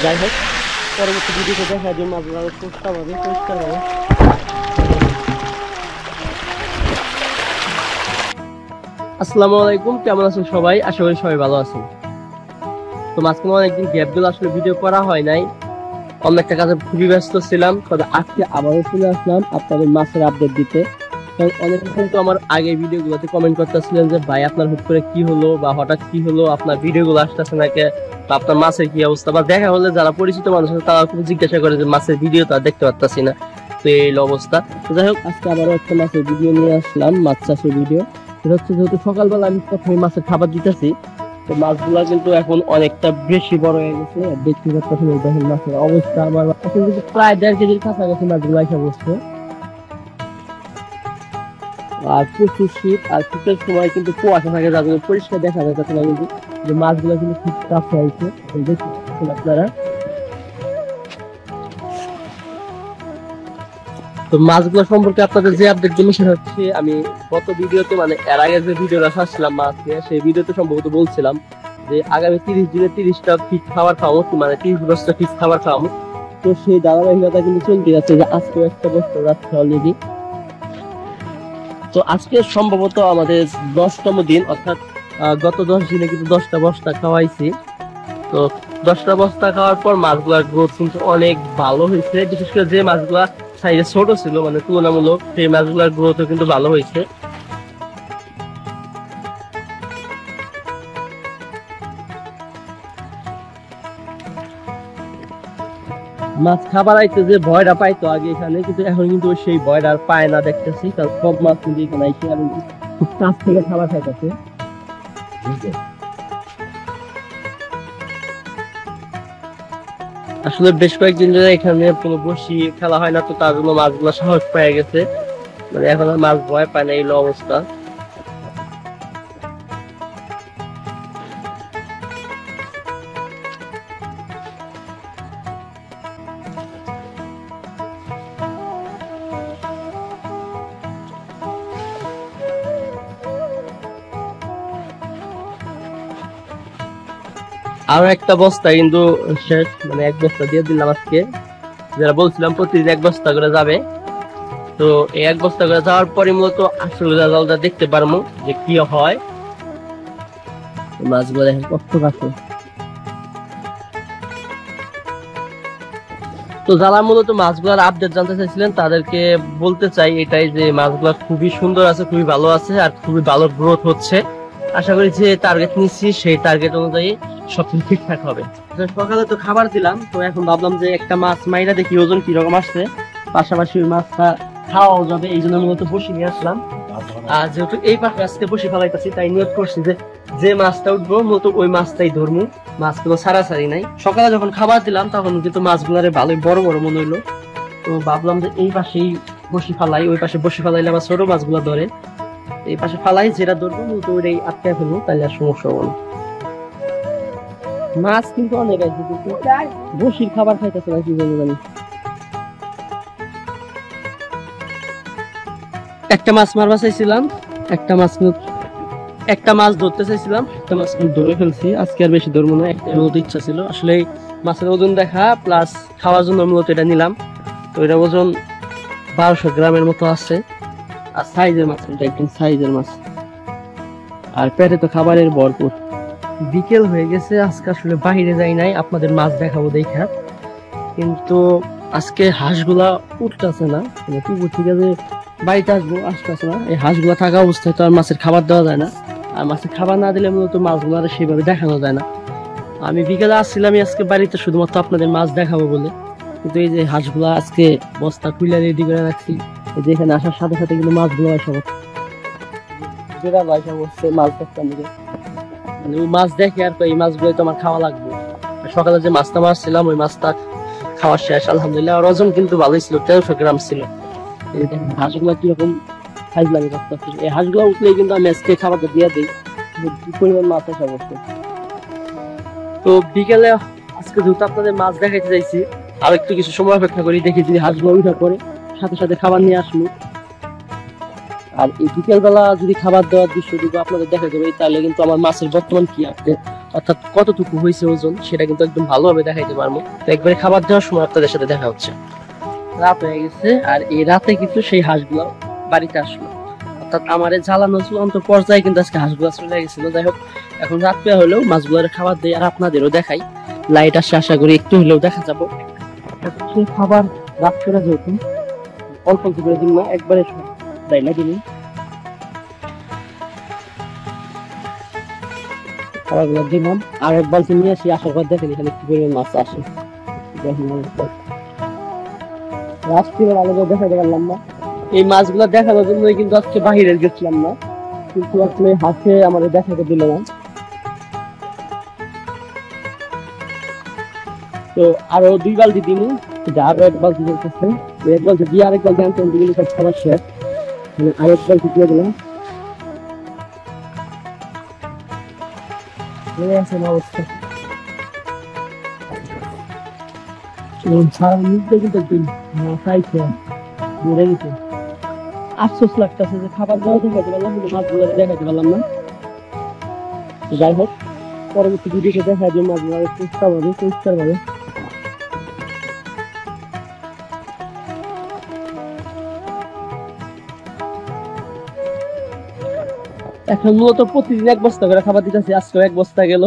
যাই হোক পরবর্তী ভিডিওতে দেখা যায় মাছগুলো আরো সুস্থভাবে পরিষ্কারভাবে। আসসালামু আলাইকুম, কেমন আছেন সবাই? আশা করি সবাই ভালো আছেন। তো মাঝখানে অনেকদিন গ্যাপ দিল, আসলে ভিডিও করা হয় নাই, অন্য একটা কাজে খুবই ব্যস্ত ছিলাম। তবে আজকে আবারও চলে আসলাম আপনাদের মাছের আপডেট দিতে। অনেকে কিন্তু আমার আগের ভিডিওগুলোতে কমেন্ট করতেছিলেন যে ভাই আপনার হুট করে কি হলো, বা হঠাৎ কি হলো, আপনার ভিডিওগুলো আসতেছে না কে, বা আপনার মাছের কি অবস্থা, বা দেখা হলে যারা পরিচিত মানুষ আছে তারা খুব জিজ্ঞাসা করে যে মাছের ভিডিও তো আর দেখতে পারতাছি না। তো এই অবস্থা। যাই হোক আজকে আবারও একটা মাছের ভিডিও নিয়ে আসলাম, মাছ চাষের ভিডিও। সেটা হচ্ছে যেহেতু সকালবেলা আমি প্রথমে মাছের খাবার দিতেছি, তো মাছগুলা কিন্তু এখন অনেকটা বেশি বড় হয়ে গেছে। দেখতে পাচ্ছেন দেখেন মাছের অবস্থা, আমার কিন্তু প্রায় 1.5 কেজির কাছাকাছি মাছগুলো এসে বসছে। আর প্রচুর শীত, আর শীতের সময় কিন্তু কুয়াশা থাকে, যার জন্য পরিষ্কার দেখা যাচ্ছে না, কিন্তু যে মাছগুলো কিন্তু খুব কাছে আছে দেখতে আপনারা। তো মাছগুলো সম্পর্কে আপনাদের যে আপডেট গুলো সেটা হচ্ছে, আমি গত ভিডিওতে মানে এর আগে যে ভিডিওটা ছাড়ছিলাম মাছ নিয়ে, সেই ভিডিওতে সম্ভবত বলছিলাম যে আগামী 30 দিনে 30টা ফিট খাবার খাওয়াবো, মানে 30 বস্তা ফিট খাবার খাওয়াবো। তো সেই ধারাবাহিকতা কিন্তু চলতে যাচ্ছে, যে আজকেও একটা বস্তা যাচ্ছে অলরেডি। তো আজকে সম্ভবত আমাদের 10তম দিন, অর্থাৎ গত 10 দিনে কিন্তু 10টা বস্তা খাওয়াইছি। তো 10টা বস্তা খাওয়ার পর মাছগুলার গ্রোথ কিন্তু অনেক ভালো হয়েছে। বিশেষ করে যে মাছগুলা সাইজে ছোট ছিল, মানে তুলনামূলক, সেই মাছগুলার গ্রোথও কিন্তু ভালো হয়েছে। মাছ খাবার আইতে যে ভয়টা পাইতো আগে এখানে, কিন্তু এখন কিন্তু সেই ভয়টা আর পায় না দেখতেছি, কারণ সব মাছ কিন্তু এখানে আইসে আমি খুব কাছ থেকে খাবার খাইতেছে। আসলে বেশ কয়েকদিন ধরে এখানে কোনো বসি খেলা হয় না, তো তার জন্য মাছগুলো সাহস পেয়ে গেছে, মানে এখন আর মাছ ভয় পায় না, এই অবস্থা। আরো একটা বস্তা কিন্তু শেষ, মানে 1 বস্তা দিয়ে দিলাম আজকে, যারা বলছিলাম প্রতিদিন 1 বস্তা করে যাবে। তো এই 1 বস্তা করে যাওয়ার পরে মূলত আসলে রেজাল্টটা দেখতে পারবো যে কি হয়। মাছগুলো দেখেন কত কাছে। তো যারা মূলত মাছগুলোর আপডেট জানতে চাইছিলেন তাদেরকে বলতে চাই এটাই, যে মাছগুলো খুবই সুন্দর আছে, খুবই ভালো আছে, আর খুবই ভালো গ্রোথ হচ্ছে। আশা করি যে টার্গেট নিচ্ছি সেই টার্গেট অনুযায়ী সবকিছু ঠিকঠাক হবে। সকালে তো খাবার দিলাম, তো এখন ভাবলাম যে একটা মাছ মাইরা দেখি ওজন কিরকম আসছে, পাশাপাশি ওই মাছটা খাওয়াও যাবে, এই জন্য মূলত বসি নিয়ে আসলাম। আর যেহেতু এই পাশে আজকে বসি ফেলাইতেছি, তাই নিয়োগ করছি যে মাছটা উঠবো মূলত ওই মাছটাই ধরবো, মাছগুলো ছাড়াছাড়ি নাই। সকালে যখন খাবার দিলাম তখন কিন্তু মাছগুলারে ভালোই বড় বড় মনে হইলো, তো ভাবলাম যে এই পাশেই বসি ফালাই, ওই পাশে বসি ফালাইলে আবার ছোট মাছগুলো ধরে, এই পাশে ফালাই, যেটা ধরবো মূলত ওইটাই আটকে ফেলবো, তাহলে আর সমস্যা হবে না। মাছ কিন্তু অনেক আছে, কিন্তু বসির খাবার খাইতেছে না, কি বলবো জানি। একটা মাছ মারবা চাইছিলাম, একটা মাছ ধরতে চাইছিলাম, একটা মাছ ধরে ফেলছি। আজকে আর বেশি ধরবো না, একটা মূলত ইচ্ছা ছিল। আসলে মাছের ওজন দেখা প্লাস খাওয়ার জন্য মূলত এটা নিলাম। তো এটা ওজন 1200 গ্রামের মতো আছে, আর সাইজের মাছ, এটা একদম সাইজের মাছ, আর পেটে তো খাবারের ভরপুর। বিকেল হয়ে গেছে, আজকে আসলে বাইরে যাই নাই, আপনাদের মাছ দেখাবো দেখা, কিন্তু আজকে হাঁসগুলা উঠতেছে না, মানে পুকুর থেকে যে বাড়িতে আসতেছে না। এই হাঁসগুলা থাকা অবস্থায় তো আর মাছের খাবার দেওয়া যায় না, আর মাছের খাবার না দিলে মূলত মাছগুলো সেভাবে দেখানো যায় না। আমি বিকেলে আসছিলাম আজকে বাড়িতে শুধুমাত্র আপনাদের মাছ দেখাবো বলে, কিন্তু এই যে হাঁসগুলা আজকে বস্তা খুলে রেডি করে রাখছি, এই যে এখানে আসার সাথে সাথে কিন্তু মাছগুলো আসা মাছ দেখতাম, মানে ওই মাছ দেখে আর তো এই মাছগুলো তো আমার খাওয়া লাগবে। সকালে যে মাছটা মারছিলাম ওই মাছটা খাওয়া শেষ আলহামদুলিল্লাহ, আর ওজন কিন্তু ভালোই ছিল, 1300 গ্রাম ছিল। হাঁসগুলা কিরকম সাইজ লাগে করতেছি, এই হাঁসগুলা উঠলেই কিন্তু আমি আজকে খাবারটা দিয়ে দিই, কি পরিমাণ মাছ আসা করছে। তো বিকেলে আজকে যেহেতু আপনাদের মাছ দেখাইতে চাইছি, আর একটু কিছু সময় অপেক্ষা করি, দেখি যদি হাঁসগুলো উঠা করে সাথে সাথে খাবার নিয়ে আসবো। আর এই বিকেল বেলা যদি খাবার দেওয়ার দৃশ্য আপনাদের দেখা যাবে, তাহলে কিন্তু আমার মাছের বর্তমান কি আপডেট অর্থাৎ কতটুকু হয়েছে ওজন সেটা কিন্তু একদম ভালোভাবে দেখাইতে পারবো। তো একবারে খাবার দেওয়ার সময় আপনাদের সাথে দেখা হচ্ছে। রাত হয়ে গেছে, আর এই রাতে কিন্তু সেই হাঁসগুলো বাড়িতে আসলো, অর্থাৎ আমার জ্বালানো চূড়ান্ত পর্যায়ে কিন্তু আজকে হাঁসগুলো চলে গেছিল। যাই হোক, এখন রাত পেয়ে হলেও মাছগুলোর খাবার দিই আর আপনাদেরও দেখাই। লাইট আসে, আশা করি একটু হলেও দেখা যাবো। সেই খাবার রাত করে যেহেতু অল্প অল্প করে দিন না, একবারে দেয় না দিন। খাবারগুলো দিলাম আর এক বালতি নিয়ে আসি, আসার পর দেখেন এখানে কি পরিমাণ মাছ আসে। রাত্রিবেলা আলাদা দেখাতে পারলাম না, এই মাছগুলো দেখানোর জন্যই কিন্তু আজকে বাহিরে গেছিলাম না, কিন্তু আসলে হাতে আমাদের দেখাতে দিল না। তো আরো 2 বালতি দিন, আরো 1 বালতি চলতেছে, 1 বালতি দিয়ে আরেক বালতি আনতে দিলে সব খাবার শেষ, আরেক বালতি দিয়ে দিলাম। অবস্থা সারা মুখটা কিন্তু একদম চাইছে মরে গেছে। আফসোস লাগতেছে যে খাবার দেওয়া দেখাতে পারলাম কিন্তু মাছগুলো দেখাতে পারলাম না। যাই হোক, পরবর্তী ভিডিওতে দেখা যায় মাছগুলো পরিষ্কার ভাবে। এখন মূলত প্রতিদিন 1 বস্তা করে খাবার দিতেছি, আজকে 1 বস্তা গেল।